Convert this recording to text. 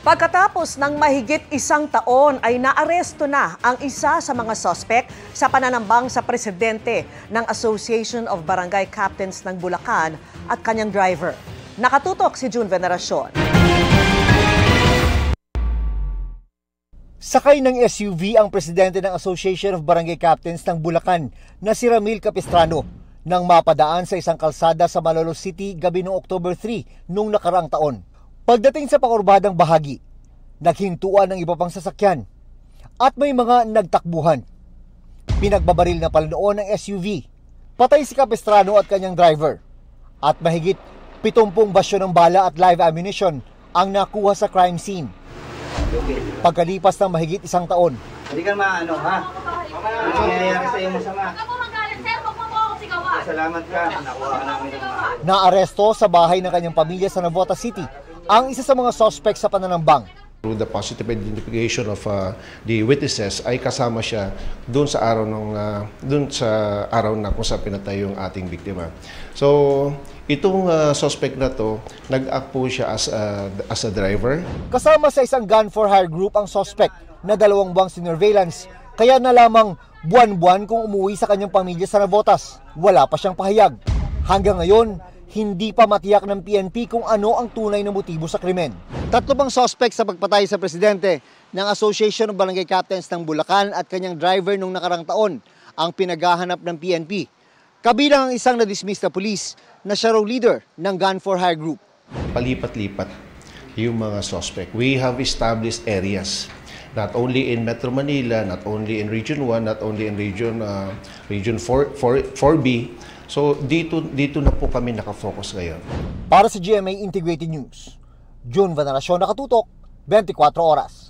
Pagkatapos ng mahigit isang taon ay naaresto na ang isa sa mga suspect sa pananambang sa presidente ng Association of Barangay Captains ng Bulacan at kanyang driver. Nakatutok si June Veneracion. Sakay ng SUV ang presidente ng Association of Barangay Captains ng Bulacan na si Ramil Capistrano nang mapadaan sa isang kalsada sa Malolos City gabi noong October 3 noong nakaraang taon. Pagdating sa pakurbadang bahagi, naghintuan ng iba pang sasakyan at may mga nagtakbuhan. Pinagbabaril na pala noon ng SUV. Patay si Capistrano at kanyang driver. At mahigit 70 basyo ng bala at live ammunition ang nakuha sa crime scene. Pagkalipas ng mahigit isang taon, hindi ka maano ha? Ano nangyayari sa iyo masama? Salamat ka, nakuha ka namin ng mga. Naaresto sa bahay ng kanyang pamilya sa Navotas City ang isa sa mga suspect sa pananambang. Through the positive identification of the witnesses ay kasama siya doon sa araw na kung saan pinatay yung ating biktima. So itong suspect na to, nag-act po siya as a driver. Kasama sa isang gun for hire group ang suspect na 2 buwang surveillance, kaya na lamang buwan-buwan kung umuwi sa kanyang pamilya sa Navotas. Wala pa siyang pahayag. Hanggang ngayon, hindi pa matiyak ng PNP kung ano ang tunay na motibo sa krimen. 3 bang suspect sa pagpatay sa presidente ng Association of Barangay Captains ng Bulacan at kanyang driver nung nakarang taon ang pinaghahanap ng PNP. Kabilang ang isang na-dismiss na pulis na siya raw leader ng gun for hire group. Palipat-lipat yung mga suspect. We have established areas, not only in Metro Manila, not only in Region 1, not only in Region 4B. So dito na po kami nakafocus ngayon. Para sa GMA Integrated News, June Veneracion, nakatutok, 24 oras.